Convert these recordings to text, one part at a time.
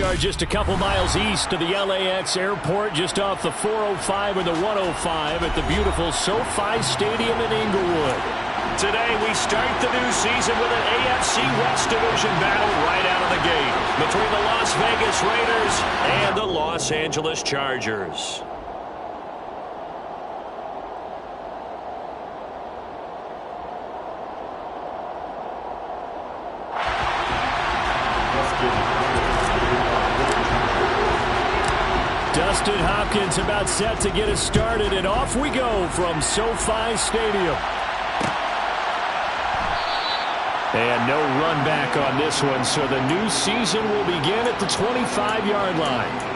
We are just a couple miles east of the LAX airport, just off the 405 or the 105 at the beautiful SoFi Stadium in Inglewood. Today we start the new season with an AFC West Division battle right out of the gate between the Las Vegas Raiders and the Los Angeles Chargers. Dustin Hopkins about set to get us started, and off we go from SoFi Stadium. And no run back on this one, so the new season will begin at the 25-yard line.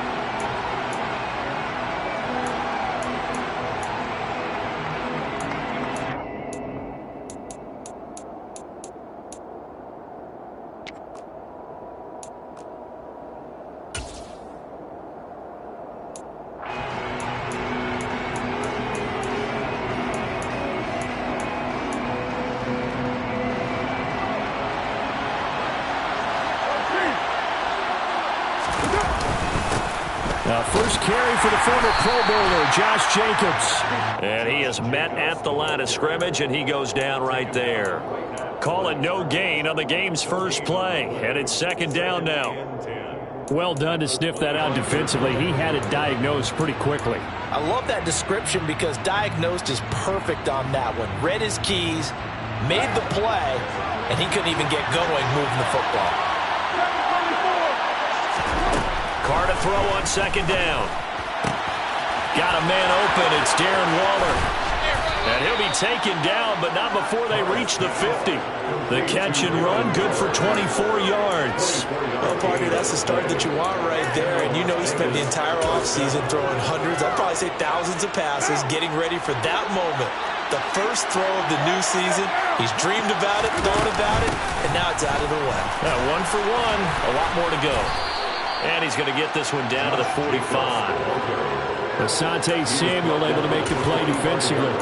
First carry for the former Pro Bowler, Josh Jacobs. And he is met at the line of scrimmage, and he goes down right there. Call it no gain on the game's first play, and it's second down now. Well done to sniff that out defensively. He had it diagnosed pretty quickly. I love that description because diagnosed is perfect on that one. Read his keys, made the play, and he couldn't even get going moving the football. Carr to throw on second down. Got a man open. It's Darren Waller. And he'll be taken down, but not before they reach the 50. The catch and run, good for 24 yards. Well, partner, that's the start that you want right there. And you know he spent the entire offseason throwing hundreds, I'd probably say thousands of passes, getting ready for that moment. The first throw of the new season. He's dreamed about it, thought about it, and now it's out of the way. One for one, a lot more to go. And he's going to get this one down to the 45. Asante Samuel able to make the play defensively.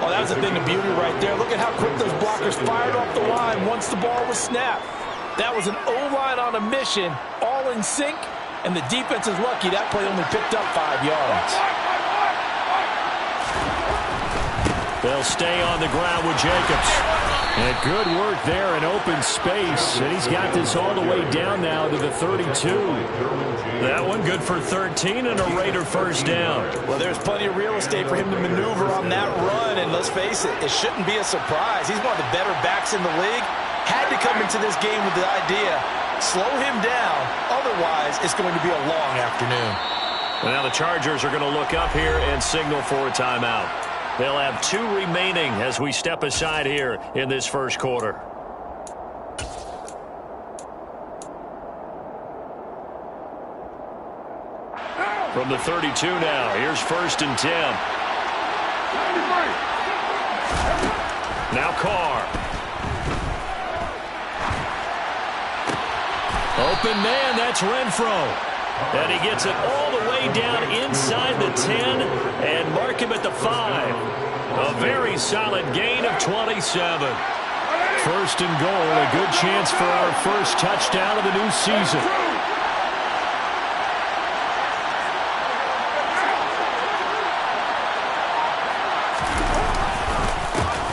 Oh, that was the thing of beauty right there. Look at how quick those blockers fired off the line once the ball was snapped. That was an O-line on a mission, all in sync, and the defense is lucky that play only picked up 5 yards. They'll stay on the ground with Jacobs. And good work there in open space. And he's got this all the way down now to the 32. That one good for 13 and a Raider first down. Well, there's plenty of real estate for him to maneuver on that run. And let's face it, it shouldn't be a surprise. He's one of the better backs in the league. Had to come into this game with the idea, slow him down. Otherwise, it's going to be a long afternoon. Well, now the Chargers are going to look up here and signal for a timeout. They'll have 2 remaining as we step aside here in this first quarter. From the 32 now, here's 1st and 10. Now Carr. Open man, that's Renfro. And he gets it all the way down inside the 10 and mark him at the 5. A very solid gain of 27. 1st and goal, a good chance for our first touchdown of the new season.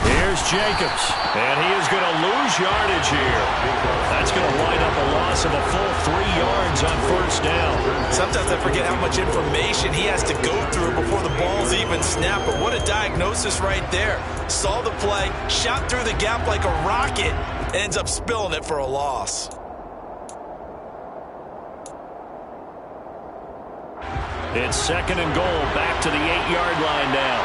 Here's Jacobs, and he is going to lose yardage here. That's going to wind up a loss of a full 3 yards on 1st down. Sometimes I forget how much information he has to go through before the ball's even snapped. But what a diagnosis right there. Saw the play, shot through the gap like a rocket, and ends up spilling it for a loss. It's 2nd and goal, back to the 8-yard line now.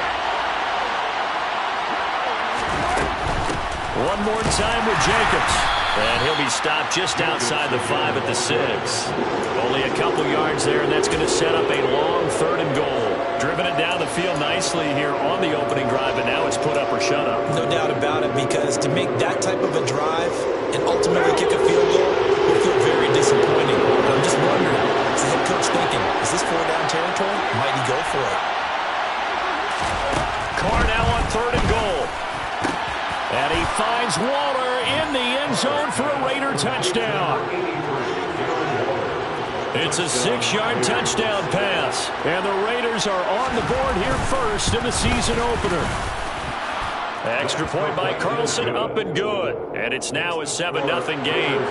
One more time with Jacobs. And he'll be stopped just outside the 5 at the 6. Only a couple yards there, and that's going to set up a long 3rd and goal. Driven it down the field nicely here on the opening drive, but now it's put up or shut up. No doubt about it, because to make that type of a drive and ultimately kick a field goal would feel very disappointing. But I'm just wondering, is the head coach thinking, is this 4-down territory? Might he go for it? Carr now on 3rd and goal. And he finds Waller in the end zone for a Raider touchdown. It's a 6-yard touchdown pass. And the Raiders are on the board here first in the season opener. Extra point by Carlson, up and good. And it's now a 7-0 game.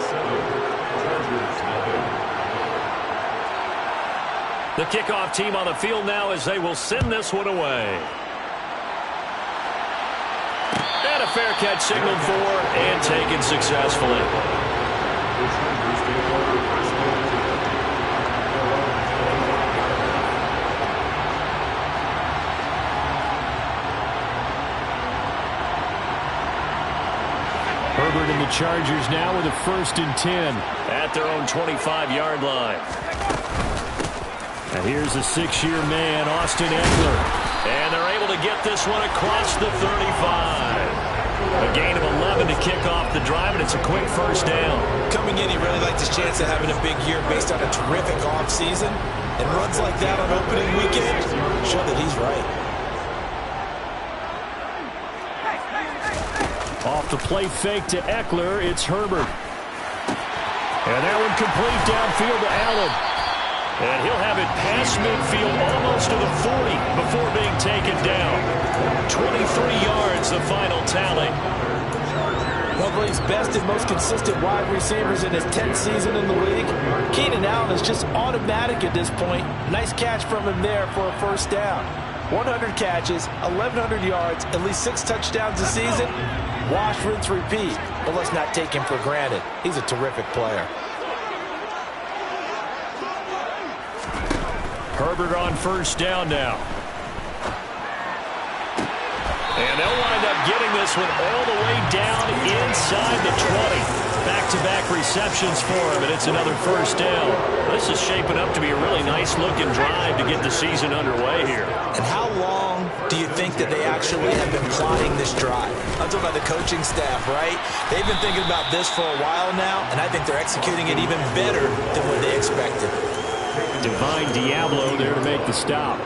The kickoff team on the field now as they will send this one away. And a fair catch signaled for and taken successfully. Herbert and the Chargers now with a 1st and 10 at their own 25-yard line. And here's a 6-year man, Austin Eckler. And they're able to get this one across the 35. A gain of 11 to kick off the drive, and it's a quick 1st down. Coming in, he really liked his chance of having a big year based on a terrific offseason. And runs like that on opening weekend show that he's right. Off the play fake to Eckler, it's Herbert. And that one complete downfield to Allen. And he'll have it past midfield almost to the 40 before being taken down. 23 yards, the final tally. One of the best and most consistent wide receivers in his 10th season in the league. Keenan Allen is just automatic at this point. Nice catch from him there for a 1st down. 100 catches, 1,100 yards, at least 6 touchdowns a season. Wash, rinse, repeat. But let's not take him for granted. He's a terrific player. Herbert on 1st down now. And they'll wind up getting this one all the way down inside the 20. Back-to-back receptions for him, and it's another 1st down. This is shaping up to be a really nice-looking drive to get the season underway here. And how long do you think that they actually have been plotting this drive? I'm talking about the coaching staff, right? They've been thinking about this for a while now, and I think they're executing it even better than what they expected. Divine Diablo there to make the stop.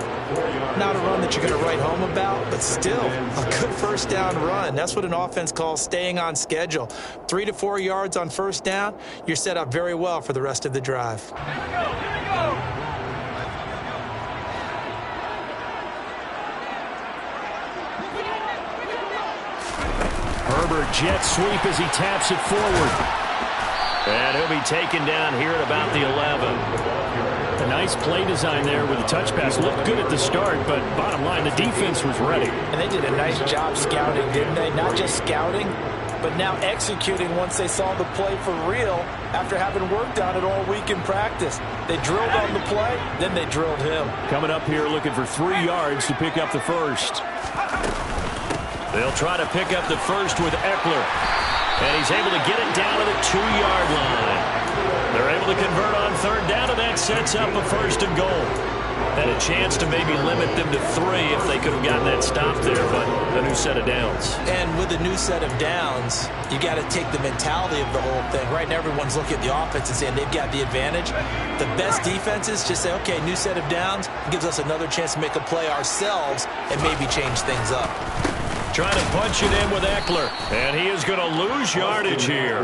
Not a run that you're going to write home about, but still a good 1st down run. That's what an offense calls staying on schedule. 3 to 4 yards on 1st down, you're set up very well for the rest of the drive. Herbert jet sweep as he taps it forward. And he'll be taken down here at about the 11. A nice play design there with the touch pass. Looked good at the start, but bottom line, the defense was ready. And they did a nice job scouting, didn't they? Not just scouting, but now executing once they saw the play for real after having worked on it all week in practice. They drilled on the play, then they drilled him. Coming up here looking for 3 yards to pick up the 1st. They'll try to pick up the 1st with Eckler. And he's able to get it down to the 2-yard line. They're able to convert on 3rd down, and that sets up a 1st and goal. Had a chance to maybe limit them to 3 if they could have gotten that stop there, but a new set of downs. And with a new set of downs, you got to take the mentality of the whole thing. Right now, everyone's looking at the offense and saying they've got the advantage. The best defenses just say, okay, new set of downs gives us another chance to make a play ourselves and maybe change things up. Trying to punch it in with Eckler. And he is going to lose yardage here.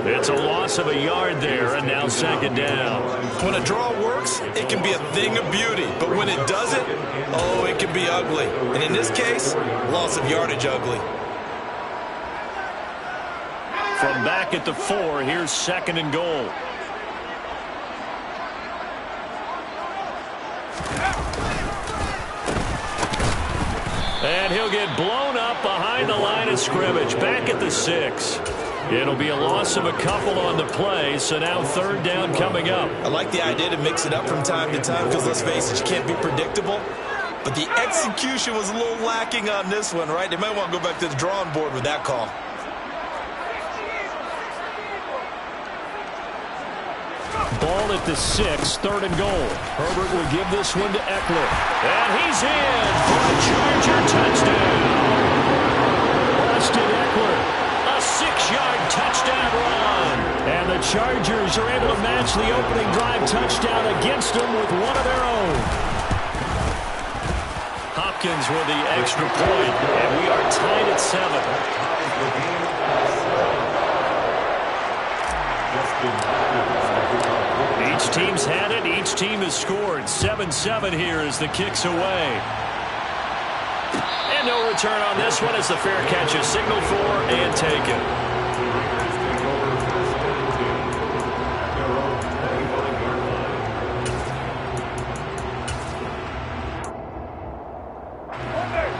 It's a loss of a yard there, and now 2nd down. When a draw works, it can be a thing of beauty. But when it doesn't, oh, it can be ugly. And in this case, loss of yardage ugly. From back at the 4, here's 2nd and goal. And he'll get blown up behind the line of scrimmage. Back at the 6. It'll be a loss of a couple on the play, so now 3rd down coming up. I like the idea to mix it up from time to time because, let's face it, you can't be predictable. But the execution was a little lacking on this one, right? They might want to go back to the drawing board with that call. Ball at the 6, 3rd and goal. Herbert will give this one to Eckler. And he's in for a Charger touchdown. Austin Eckler, a 6-yard touchdown run. And the Chargers are able to match the opening drive touchdown against them with one of their own. Hopkins with the extra point, and we are tied at 7. Each Each team's had it. Each team has scored. 7-7 here as the kick's away. And no return on this one as the fair catch is signaled for and taken.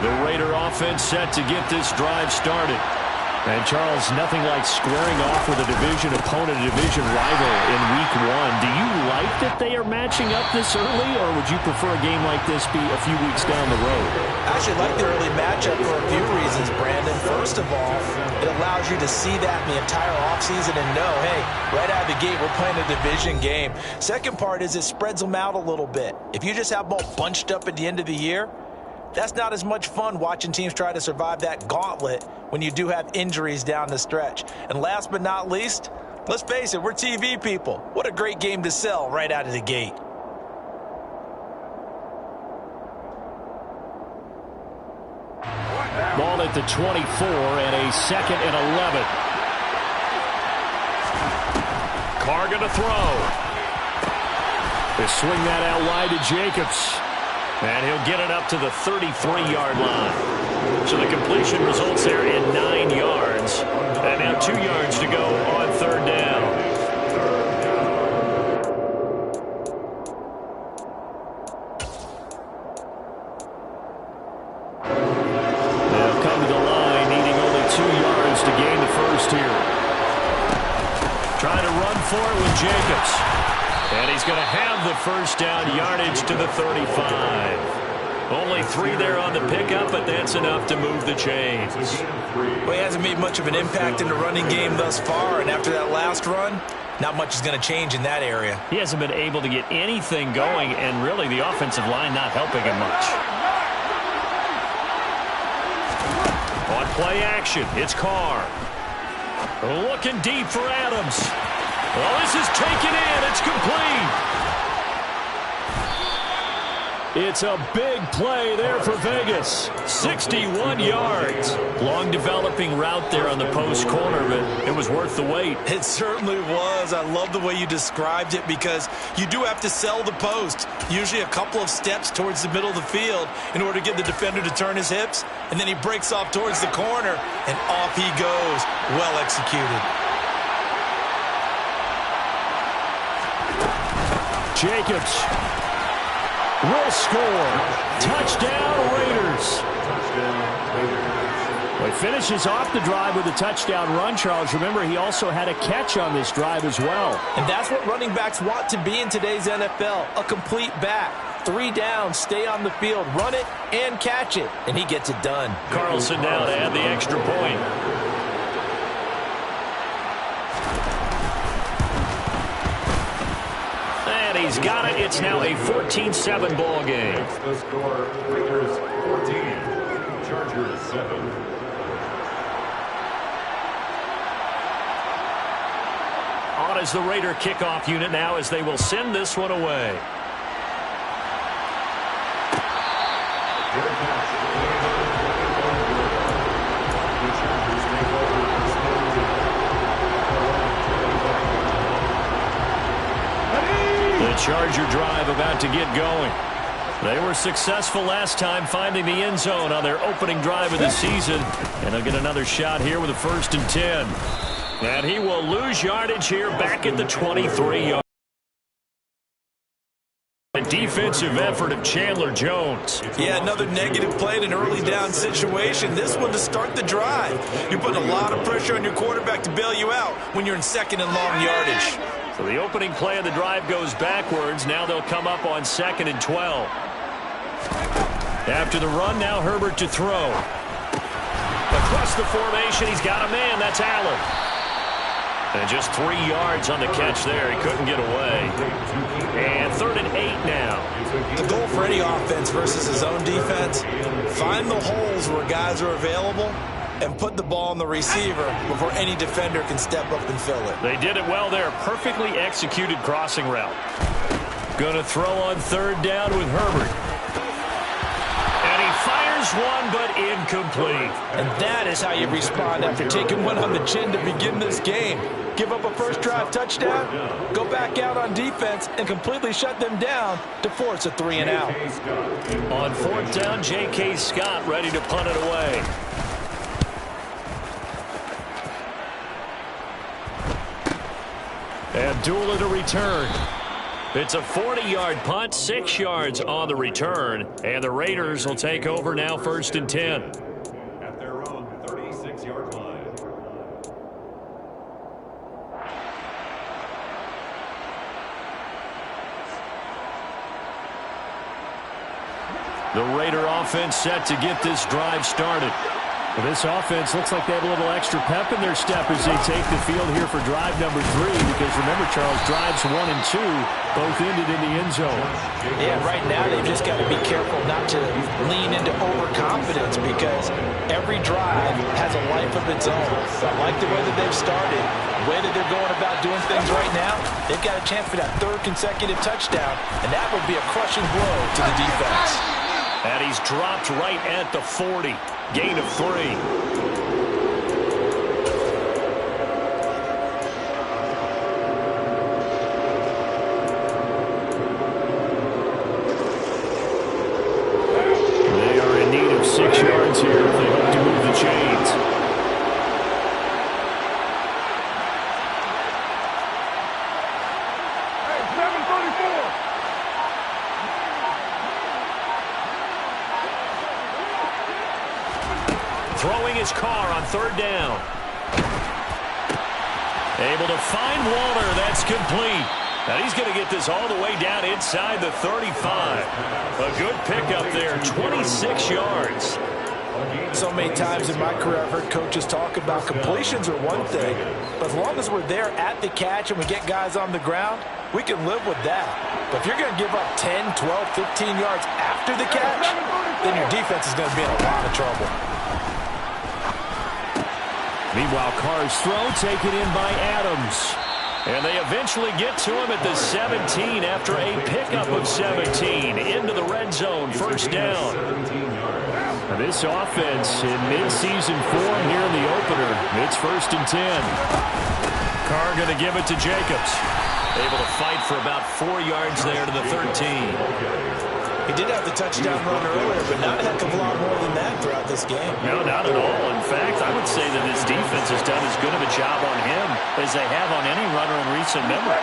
The Raider offense set to get this drive started. And, Charles, nothing like squaring off with a division opponent, a division rival in Week 1. Do you like that they are matching up this early, or would you prefer a game like this be a few weeks down the road? I actually like the early matchup for a few reasons, Brandon. First of all, it allows you to see that in the entire offseason and know, hey, right out of the gate, we're playing a division game. Second part is it spreads them out a little bit. If you just have them all bunched up at the end of the year, that's not as much fun watching teams try to survive that gauntlet when you do have injuries down the stretch. And last but not least, let's face it, we're TV people. What a great game to sell right out of the gate. Ball at the 24 and a 2nd and 11. Carr going to throw. They swing that out wide to Jacobs. And he'll get it up to the 33-yard line. So the completion results there in 9 yards. And now 2 yards to go on 3rd down. They'll come to the line, needing only 2 yards to gain the first here. Trying to run for it with Jacobs. And he's going to have the first down, yardage to the 35. Only 3 there on the pickup, but that's enough to move the chains. Well, he hasn't made much of an impact in the running game thus far, and after that last run, not much is going to change in that area. He hasn't been able to get anything going, and really the offensive line not helping him much. On play action, it's Carr. Looking deep for Adams. Well, this is taken in. It's complete. It's a big play there for Vegas. 61 yards. Long developing route there on the post corner, but it was worth the wait. It certainly was. I love the way you described it because you do have to sell the post. Usually a couple of steps towards the middle of the field in order to get the defender to turn his hips. And then he breaks off towards the corner, and off he goes. Well executed. Jacobs will score. Touchdown, Raiders. Well, he finishes off the drive with a touchdown run, Charles. Remember, he also had a catch on this drive as well. And that's what running backs want to be in today's NFL, a complete back. 3 downs, stay on the field, run it, and catch it. And he gets it done. Carlson now to add the extra point. He's got it. It's now a 14-7 ball game. The score, Raiders 14, Chargers 7. On is the Raider kickoff unit now as they will send this one away. Charger drive about to get going. They were successful last time finding the end zone on their opening drive of the season. And they'll get another shot here with a 1st and 10. And he will lose yardage here back at the 23-yard. A defensive effort of Chandler Jones. Yeah, another negative play in an early down situation. This one to start the drive. You're putting a lot of pressure on your quarterback to bail you out when you're in 2nd and long yardage. So the opening play of the drive goes backwards. Now they'll come up on 2nd and 12. After the run, now Herbert to throw. Across the formation, he's got a man. That's Allen. And just 3 yards on the catch there. He couldn't get away. And 3rd and 8 now. The goal for any offense versus his own defense, find the holes where guys are available and put the ball on the receiver before any defender can step up and fill it. They did it well there. Perfectly executed crossing route. Going to throw on 3rd down with Herbert. And he fires throws one, but incomplete. And that is how you respond after taking one on the chin to begin this game. Give up a first drive touchdown, go back out on defense, and completely shut them down to force a 3-and-out. On 4th down, J.K. Scott ready to punt it away. Abdullah to return. It's a 40-yard punt, 6 yards on the return, and the Raiders will take over now 1st and 10. At their own 36-yard line. The Raider offense set to get this drive started. Well, this offense looks like they have a little extra pep in their step as they take the field here for drive number 3. Because remember, Charles, drives 1 and 2 both ended in the end zone. Yeah, right now they've just got to be careful not to lean into overconfidence because every drive has a life of its own. I like the way that they've started, the way that they're going about doing things right now. They've got a chance for that 3rd consecutive touchdown, and that would be a crushing blow to the defense. And he's dropped right at the 40. Gain of 3. They are in need of 6 yards here if they hope to move the chains. Throwing his car on 3rd down. Able to find Walter. That's complete. And he's going to get this all the way down inside the 35. A good pickup there, 26 yards. So many times in my career I've heard coaches talk about completions are one thing, but as long as we're there at the catch and we get guys on the ground, we can live with that. But if you're going to give up 10, 12, 15 yards after the catch, then your defense is going to be in a lot of trouble. Meanwhile, Carr's throw taken in by Adams. And they eventually get to him at the 17 after a pickup of 17 into the red zone, 1st down. And this offense in mid-season form here in the opener. It's 1st and 10. Carr going to give it to Jacobs. Able to fight for about 4 yards there to the 13. He did have the touchdown run earlier, but not a heck of a lot more than that throughout this game. No, not at all. In fact, I would say that his defense has done as good of a job on him as they have on any runner in recent memory.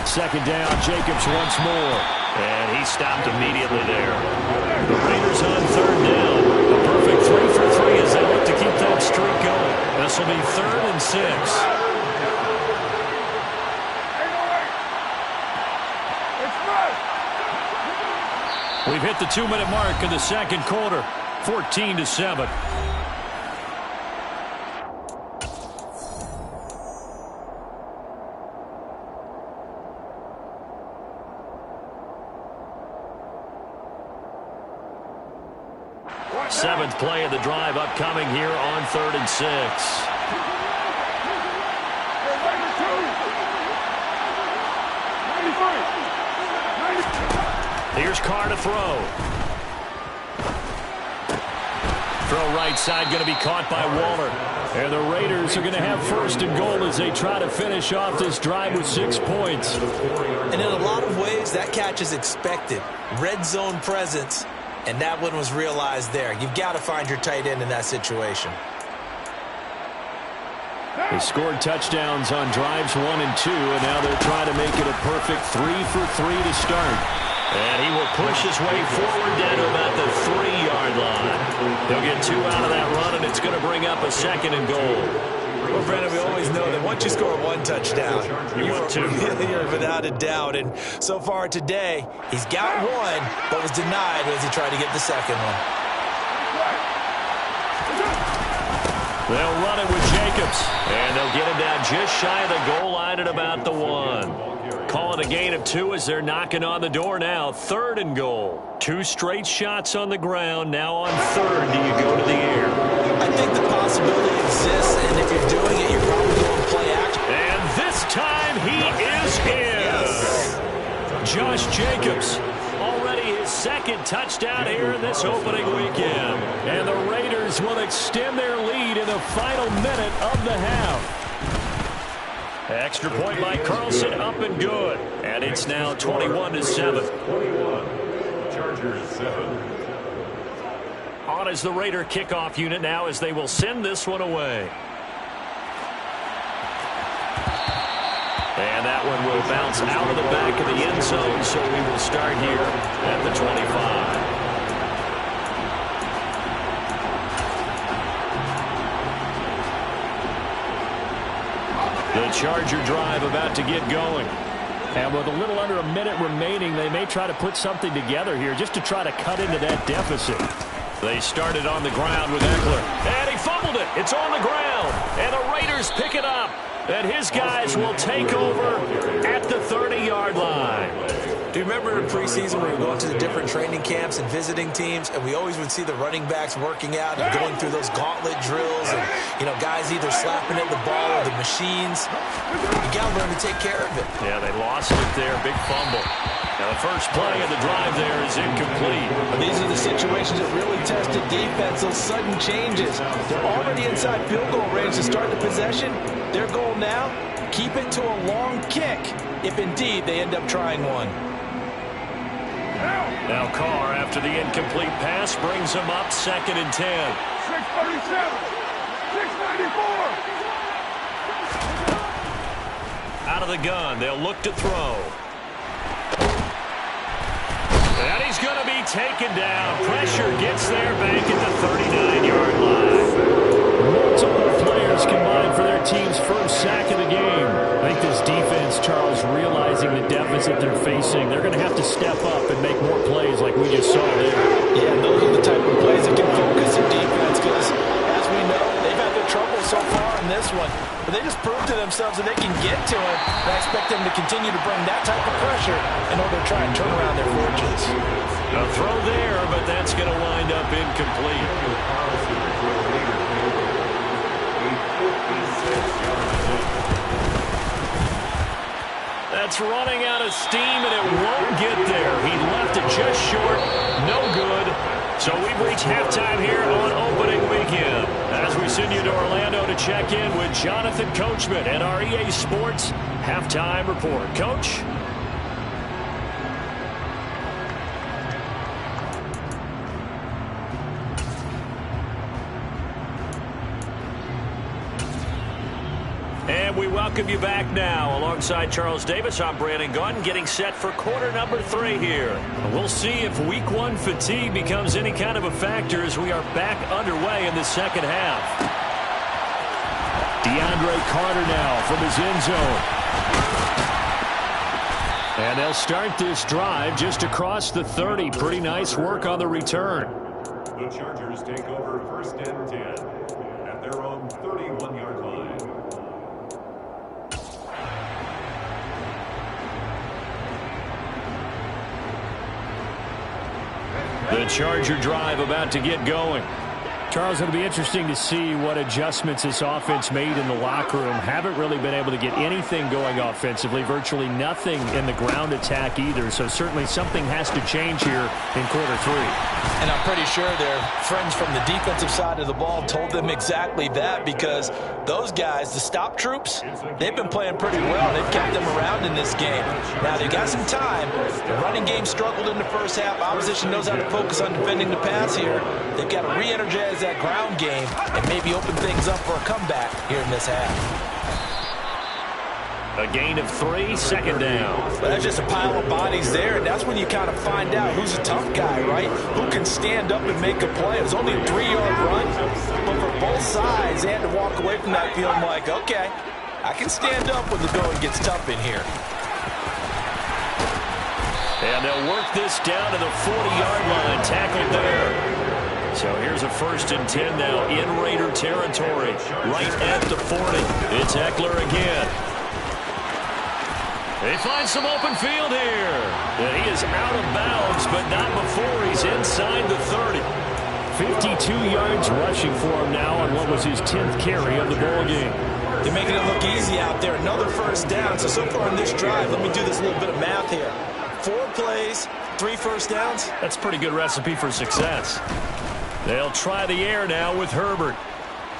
2nd down, Jacobs once more. And he stopped immediately there. The Raiders on 3rd down. A perfect 3 for 3 as they look to keep that streak going. This will be 3rd and 6. We've hit the 2-minute mark in the 2nd quarter, 14-7. Seventh play of the drive upcoming here on 3rd and 6. Here's Carr to throw. Throw right side going to be caught by Waller. And the Raiders are going to have 1st and goal as they try to finish off this drive with 6 points. And in a lot of ways, that catch is expected. Red zone presence, and that one was realized there. You've got to find your tight end in that situation. They scored touchdowns on drives 1 and 2, and now they're trying to make it a perfect 3 for 3 to start. And he will push his way forward down to about the 3-yard line. He'll get 2 out of that run, and it's going to bring up a 2nd and goal. Well, Brandon, we always know that once you score 1 touchdown, you want 2. You're without a doubt. And so far today, he's got 1, but was denied as he tried to get the 2nd one. They'll run it with Jacobs, and they'll get him down just shy of the goal line at about the 1. Call it a gain of 2 as they're knocking on the door now. 3rd and goal. 2 straight shots on the ground. Now on 3rd, do you go to the air? I think the possibility exists, and if you're doing it, you're probably going to play action. And this time he is in. Yes. Josh Jacobs second touchdown here in this opening weekend. And the Raiders will extend their lead in the final minute of the half. Extra point by Carlson, up and good. And it's now 21-7. 21. Chargers 7. On is the Raider kickoff unit now as they will send this one away. And that one will bounce out of the back of the end zone, so we will start here at the 25. The Charger drive about to get going. And with a little under a minute remaining, they may try to put something together here just to try to cut into that deficit. They started on the ground with Eckler. And he fumbled it. It's on the ground. And the Raiders pick it up. And his guys will take over at the 30-yard line. Do you remember in preseason when we were going to the different training camps and visiting teams, and we always would see the running backs working out and going through those gauntlet drills and, guys either slapping at the ball or the machines? You got to learn to take care of it. Yeah, they lost it there. Big fumble. Now, the first play of the drive there is incomplete. These are the situations that really test the defense, those sudden changes. They're already inside field goal range to start the possession. Their goal now, keep it to a long kick, if indeed they end up trying one. Now Carr, after the incomplete pass, brings him up 2nd and 10. 637, 694. Out of the gun, they'll look to throw. And he's going to be taken down. Pressure gets there back at the 39-yard line. Multiple players combined for their team's first sack of the game. I think this defense, Charles, realizing the deficit they're facing, they're going to have to step up and make more plays like we just saw there. Yeah, those are the type of plays that can focus their defense because, as we know, they've had their trouble so far in this one. But they just proved to themselves that they can get to it. And I expect them to continue to bring that type of pressure in order to try and turn around their fortunes. A throw there, but that's going to wind up incomplete. That's running out of steam, and it won't get there. He left it just short. No good. So we've reached halftime here on opening weekend. As we send you to Orlando to check in with Jonathan Coachman and our EA Sports halftime report. Coach? And we welcome you back now. Alongside Charles Davis, I'm Brandon Gunn, getting set for quarter number 3 here. We'll see if week 1 fatigue becomes any kind of a factor as we are back underway in the second half. DeAndre Carter now from his end zone. And they'll start this drive just across the 30. Pretty nice work on the return. The Chargers take over 1st and 10 at their own 31-yard line. The Charger drive about to get going. Charles, it'll be interesting to see what adjustments this offense made in the locker room. Haven't really been able to get anything going offensively. Virtually nothing in the ground attack either. So certainly something has to change here in quarter 3. And I'm pretty sure their friends from the defensive side of the ball told them exactly that because those guys, the stop troops, they've been playing pretty well. They've kept them around in this game. Now, they've got some time. The running game struggled in the first half. Opposition knows how to focus on defending the pass here. They've got to re-energize that ground game and maybe open things up for a comeback here in this half. A gain of 3, 2nd down. Well, that's just a pile of bodies there, and that's when you kind of find out who's a tough guy, right? Who can stand up and make a play. It was only a 3-yard run, but for both sides, they had to walk away from that feeling like, okay, I can stand up when the going gets tough in here. And they'll work this down to the 40-yard line, tackled there. So here's a 1st and 10 now in Raider territory, right at the 40. It's Eckler again. They find some open field here. And he is out of bounds, but not before he's inside the 30. 52 yards rushing for him now on what was his 10th carry of the ball game. They're making it look easy out there. Another 1st down. So far in this drive, let me do this little bit of math here. 4 plays, 3 first downs. That's a pretty good recipe for success. They'll try the air now with Herbert.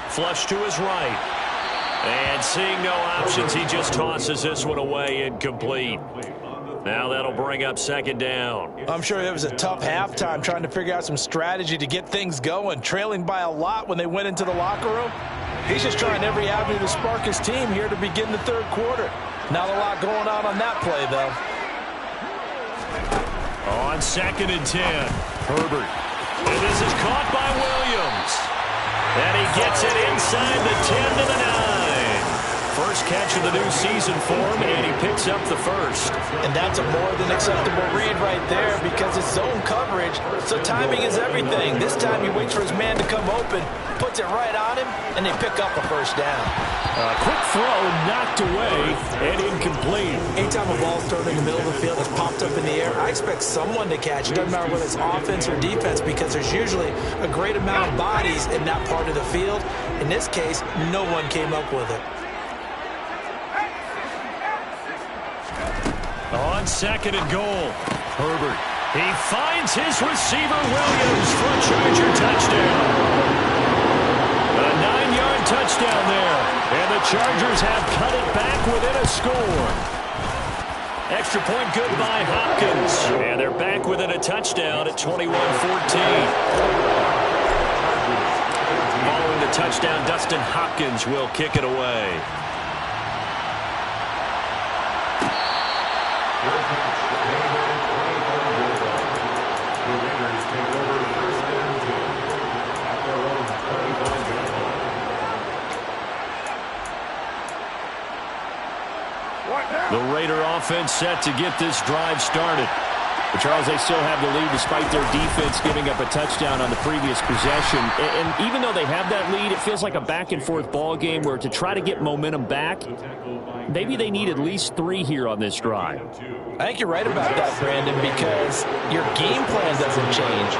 Flush to his right. And seeing no options, he just tosses this one away, incomplete. Now that'll bring up second down. I'm sure it was a tough halftime trying to figure out some strategy to get things going, trailing by a lot when they went into the locker room. He's just trying every avenue to spark his team here to begin the third quarter. Not a lot going on that play, though. On 2nd and 10, Herbert. And this is caught by Williams. And he gets it inside the 10 to the 9. First catch of the new season for him, and he picks up the first. And that's a more than acceptable read right there because it's zone coverage, so timing is everything. This time he waits for his man to come open, puts it right on him, and they pick up a first down. A quick throw knocked away and incomplete. Anytime a ball's thrown in the middle of the field, it's popped up in the air, I expect someone to catch it. Doesn't matter whether it's offense or defense because there's usually a great amount of bodies in that part of the field. In this case, no one came up with it. On 2nd and goal, Herbert. He finds his receiver, Williams, for a Charger touchdown. A 9-yard touchdown there. And the Chargers have cut it back within a score. Extra point good by Hopkins. And they're back within a touchdown at 21-14. Following the touchdown, Dustin Hopkins will kick it away. The Raider offense set to get this drive started. But Charles, they still have the lead despite their defense giving up a touchdown on the previous possession. And even though they have that lead, it feels like a back-and-forth ball game where to try to get momentum back, maybe they need at least 3 here on this drive. I think you're right about that, Brandon, because your game plan doesn't change.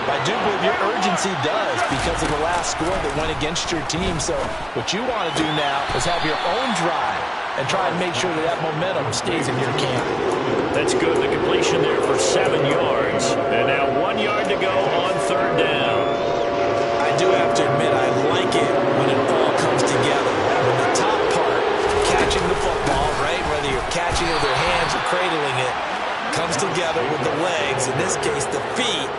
I do believe your urgency does because of the last score that went against your team. So what you want to do now is have your own drive and try and make sure that that momentum stays in your camp. That's good. The completion there for 7 yards. And now 1 yard to go on 3rd down. I do have to admit I like it when it all comes together. When the top part, catching the football, right, whether you're catching it with your hands or cradling it, comes together with the legs, in this case the feet,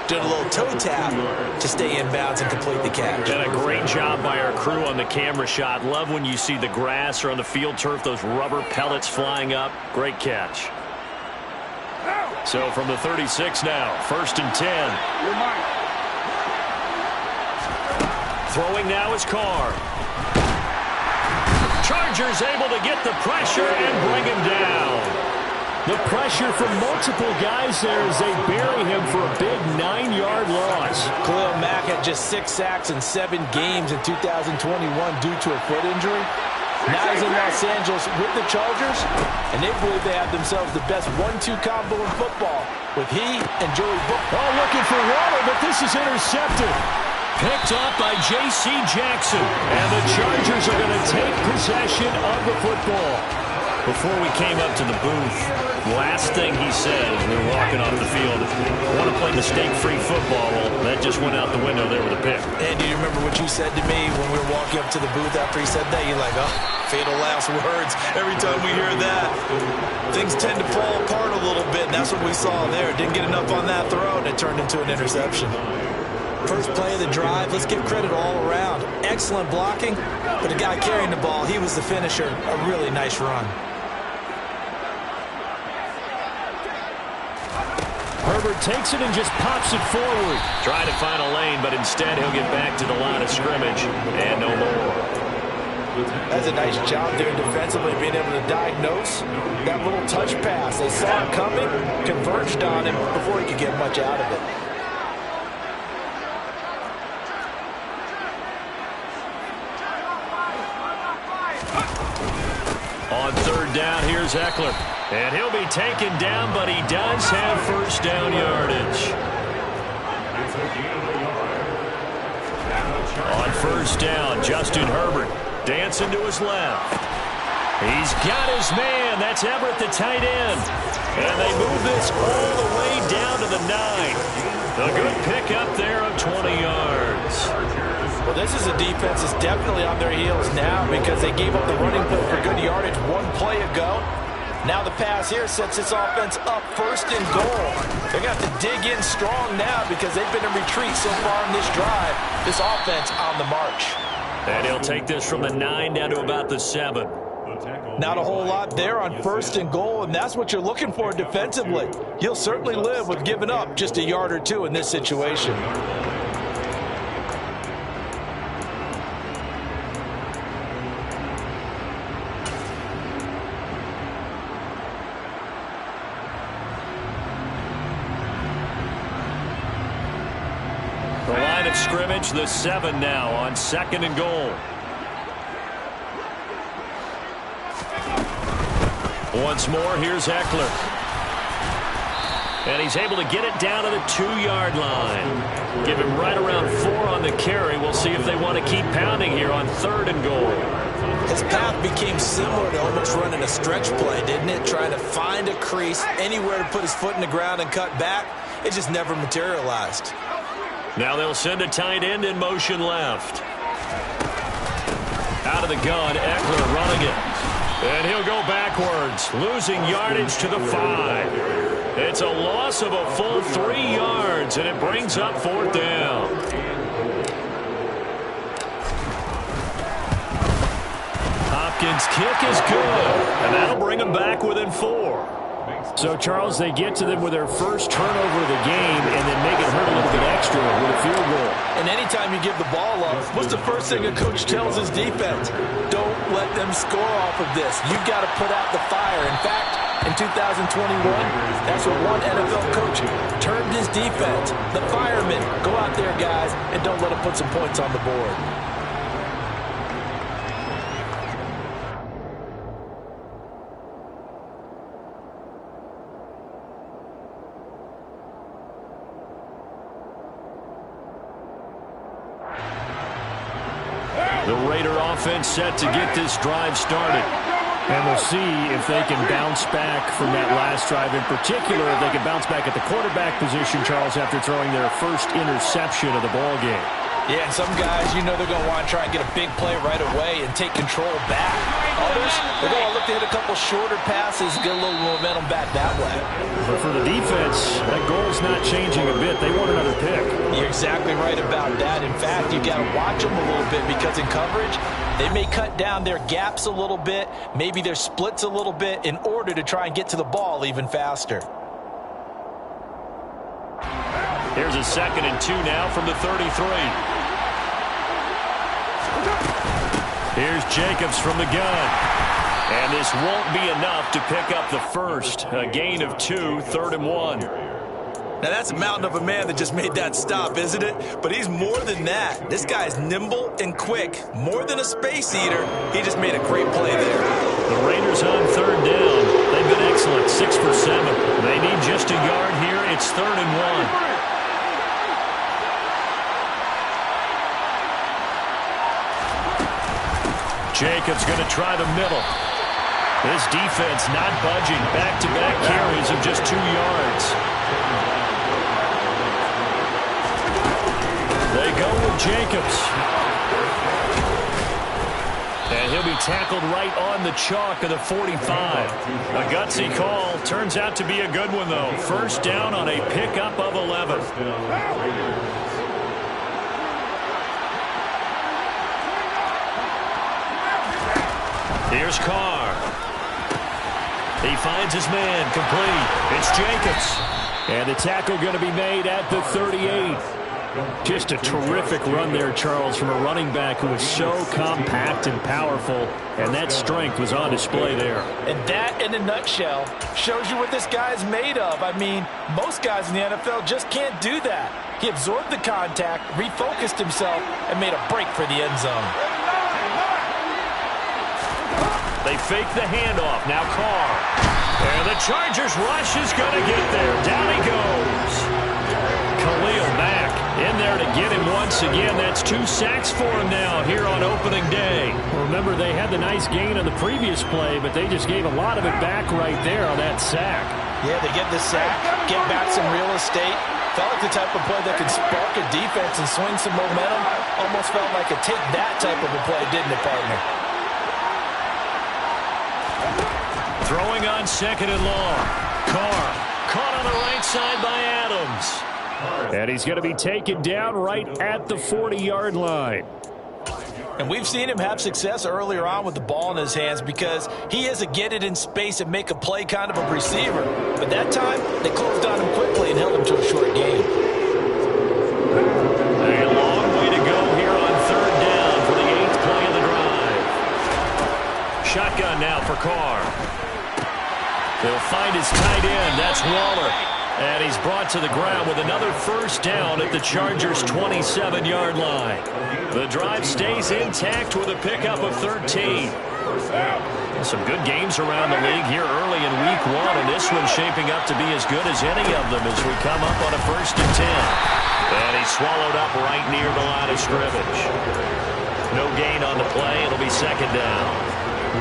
did a little toe tap to stay in bounds and complete the catch. And a great job by our crew on the camera shot. Love when you see the grass or on the field turf, those rubber pellets flying up. Great catch. So from the 36 now, 1st and 10. Throwing now is Carr. Chargers able to get the pressure and bring him down. The pressure from multiple guys there as they bury him for a big 9-yard loss. Khalil Mack had just 6 sacks in 7 games in 2021 due to a foot injury. Now he's in Los Angeles with the Chargers, and they believe they have themselves the best 1-2 combo in football with he and Joey Book. Oh, looking for Waller, but this is intercepted. Picked off by J.C. Jackson, and the Chargers are going to take possession of the football. Before we came up to the booth, last thing he said as we were walking off the field, I want to play mistake-free football. Well, that just went out the window there with a pick. And do you remember what you said to me when we were walking up to the booth after he said that? You're like, oh, fatal last words. Every time we hear that, things tend to fall apart a little bit, and that's what we saw there. Didn't get enough on that throw, and it turned into an interception. First play of the drive, let's give credit all around. Excellent blocking, but the guy carrying the ball, he was the finisher. A really nice run. Herbert takes it and just pops it forward. Trying to find a lane, but instead he'll get back to the line of scrimmage and no more. That's a nice job there defensively, being able to diagnose that little touch pass. They saw it coming, converged on him before he could get much out of it. On 3rd down, here's Eckler. And he'll be taken down, but he does have first down yardage. On 1st down, Justin Herbert dancing to his left. He's got his man. That's Everett, the tight end. And they move this all the way down to the 9. A good pickup there of 20 yards. Well, this is a defense that's definitely on their heels now because they gave up the running play for good yardage one play ago. Now the pass here sets this offense up 1st and goal. They're going to have to dig in strong now because they've been in retreat so far in this drive. This offense on the march. And he'll take this from the 9 down to about the 7. Not a whole lot there on 1st and goal, and that's what you're looking for defensively. You'll certainly live with giving up just a yard or two in this situation. The line of scrimmage, the 7 now on 2nd and goal. Once more, here's Eckler. And he's able to get it down to the 2-yard line. Give him right around 4 on the carry. We'll see if they want to keep pounding here on 3rd and goal. His path became similar to almost running a stretch play, didn't it? Trying to find a crease, anywhere to put his foot in the ground and cut back. It just never materialized. Now they'll send a tight end in motion left. Out of the gun, Eckler running it. And he'll go backwards, losing yardage to the 5. It's a loss of a full 3 yards, and it brings up 4th down. Hopkins' kick is good, and that'll bring them back within 4. So, Charles, they get to them with their first turnover of the game and then make it hurt a little bit extra with a field goal. And anytime you give the ball up, what's the first thing a coach tells his defense? Don't let them score off of this. You've got to put out the fire. In fact, in 2021, that's what one NFL coach termed his defense. The firemen. Go out there, guys, and don't let them put some points on the board. The Raider offense set to get this drive started. And we'll see if they can bounce back from that last drive. In particular, if they can bounce back at the quarterback position, Charles, after throwing their first interception of the ballgame. Yeah, and some guys, you know they're going to want to try and get a big play right away and take control back. Others, they're going to look to hit a couple shorter passes, get a little momentum back that way. But for the defense, that goal's not changing a bit. They want another pick. You're exactly right about that. In fact, you got to watch them a little bit because in coverage, they may cut down their gaps a little bit, maybe their splits a little bit in order to try and get to the ball even faster. Here's a 2nd and 2 now from the 33. Here's Jacobs from the gun. And this won't be enough to pick up the first. A gain of 2, 3rd and 1. Now, that's a mountain of a man that just made that stop, isn't it? But he's more than that. This guy's nimble and quick. More than a space eater. He just made a great play there. The Raiders on 3rd down. They've been excellent, 6 for 7. They need just a yard here. It's 3rd and 1. Jacobs going to try the middle. This defense not budging. Back-to-back carries of just 2 yards. They go with Jacobs. And he'll be tackled right on the chalk of the 45. A gutsy call. Turns out to be a good one, though. 1st down on a pickup of 11. Here's Carr. He finds his man, complete. It's Jacobs. And the tackle going to be made at the 38. Just a terrific run there, Charles, from a running back who is so compact and powerful, and that strength was on display there. And that, in a nutshell, shows you what this guy's made of. I mean, most guys in the NFL just can't do that. He absorbed the contact, refocused himself, and made a break for the end zone. They fake the handoff. Now Carr. And the Chargers rush is going to get there. Down he goes. Khalil Mack In there to get him once again. That's 2 sacks for him now here on opening day. Well, remember, they had the nice gain on the previous play, but they just gave a lot of it back right there on that sack. Yeah, they get the sack, get back some real estate. Felt like the type of play that could spark a defense and swing some momentum. Almost felt like a take that type of a play, didn't it, partner? Throwing on 2nd and long. Carr caught on the right side by Adams. And he's going to be taken down right at the 40-yard line. And we've seen him have success earlier on with the ball in his hands because he is a get it in space and make a play kind of a receiver. But that time, they closed on him quickly and held him to a short game. A long way to go here on 3rd down for the 8th play of the drive. Shotgun now for Carr. They'll find his tight end. That's Waller. And he's brought to the ground with another 1st down at the Chargers' 27-yard line. The drive stays intact with a pickup of 13. Some good games around the league here early in week 1, and this one's shaping up to be as good as any of them as we come up on a 1st and 10. And he's swallowed up right near the line of scrimmage. No gain on the play. It'll be 2nd down.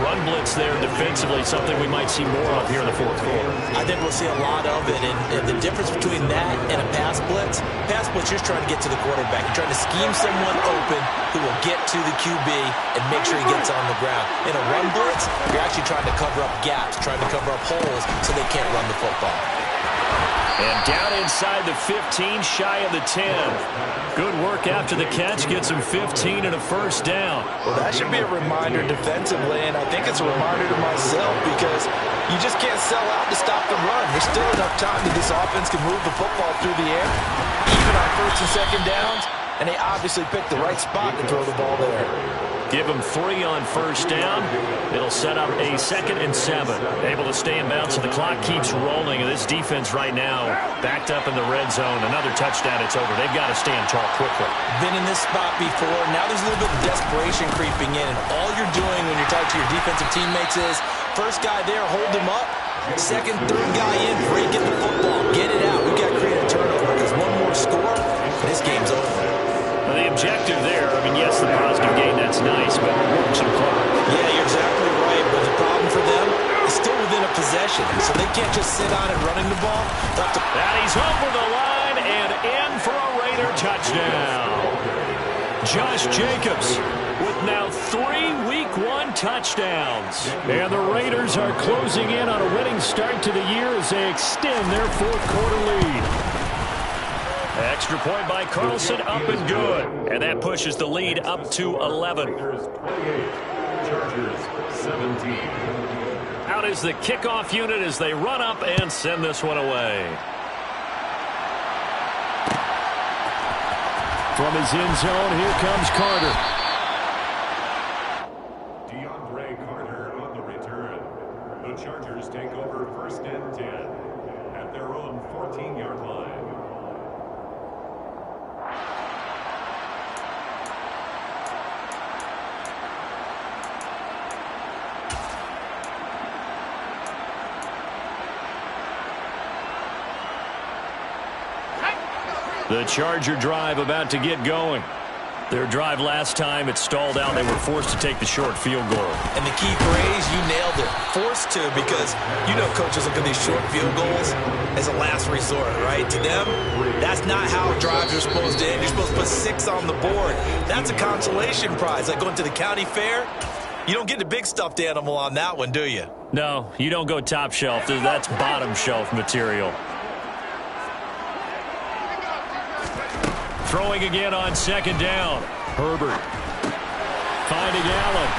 Run blitz there defensively, something we might see more of here in the 4th quarter. I think we'll see a lot of it, and the difference between that and a pass blitz, you're just trying to get to the quarterback. You're trying to scheme someone open who will get to the QB and make sure he gets on the ground. In a run blitz, you're actually trying to cover up gaps, trying to cover up holes so they can't run the football. And down inside the 15, shy of the 10. Good work after the catch, gets him 15 and a 1st down. Well, that should be a reminder defensively, and I think it's a reminder to myself because you just can't sell out to stop the run. There's still enough time that this offense can move the football through the air, even on 1st and 2nd downs, and they obviously picked the right spot to throw the ball there. Give him 3 on 1st down. It'll set up a 2nd and 7. Able to stay in bounds, so the clock keeps rolling. And this defense right now backed up in the red zone. Another touchdown, it's over. They've got to stand tall quickly. Been in this spot before. Now there's a little bit of desperation creeping in. And all you're doing when you're talking to your defensive teammates is, first guy there, hold him up. 2nd, 3rd guy in, break it the football. Get it out. We've got to create a turnover because one more score, this game's over. Well, the objective there, I mean, yes, the positive gain, that's nice, but work some clock. Yeah, you're exactly right, but the problem for them is still within a possession, so they can't just sit on it running the ball. And he's over the line and in for a Raider touchdown. Josh Jacobs with now 3 Week 1 touchdowns. And the Raiders are closing in on a winning start to the year as they extend their 4th quarter lead. Extra point by Carlson, up and good. And that pushes the lead up to 11. Chargers 17. Out is the kickoff unit as they run up and send this one away. From his end zone, here comes Carter. DeAndre Carter on the return. The Chargers take over 1st and 10 at their own 14-yard line. The Charger drive about to get going. Their drive last time, it stalled out. They were forced to take the short field goal. And the key phrase, you nailed it. Forced to, because you know coaches look at these short field goals as a last resort, right? To them, that's not how drives are supposed to end. You're supposed to put 6 on the board. That's a consolation prize, like going to the county fair. You don't get the big stuffed animal on that one, do you? No, you don't go top shelf. That's bottom shelf material. Throwing again on 2nd down. Herbert finding Allen.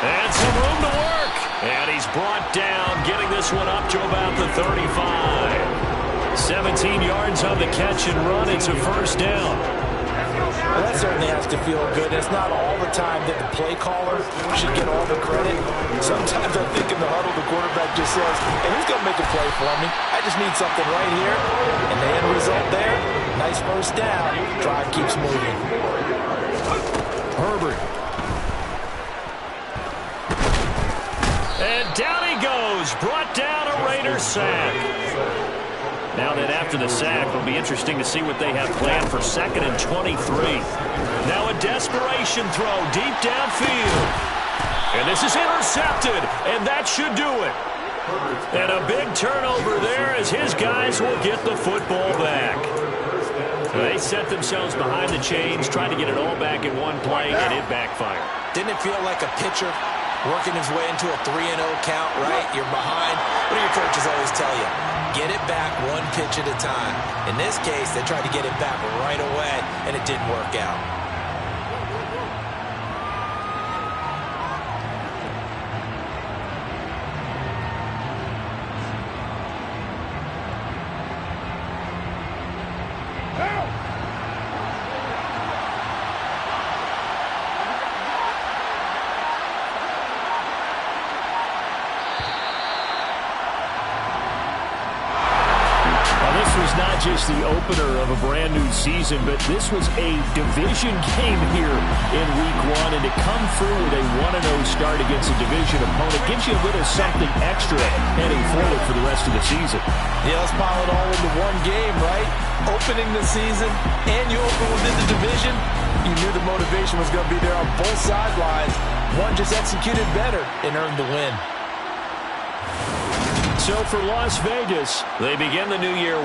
And some room to work. And he's brought down, getting this one up to about the 35. 17 yards on the catch and run. It's a 1st down. Well, that certainly has to feel good. It's not all the time that the play caller should get all the credit. Sometimes I think in the huddle, the quarterback just says, hey, who's going to make a play for me? I just need something right here. And the end result there, nice 1st down. Drive keeps moving. Herbert. And down he goes. Brought down a Raider sack. Now then, after the sack, it'll be interesting to see what they have planned for 2nd and 23. Now a desperation throw deep downfield. And this is intercepted, and that should do it. And a big turnover there as his guys will get the football back. They set themselves behind the chains, trying to get it all back in one play, and it backfired. Didn't it feel like a pitcher working his way into a 3-0 count, right? You're behind. What do your coaches always tell you? Get it back one pitch at a time. In this case, they tried to get it back right away, and it didn't work out. Not just the opener of a brand new season, but this was a division game here in week 1, and to come through with a 1-0 start against a division opponent gives you a little something extra heading forward for the rest of the season. Yeah, let's pile it all into one game, right? Opening the season, and you open within the division. You knew the motivation was going to be there on both sidelines. One just executed better and earned the win. So for Las Vegas, they begin the new year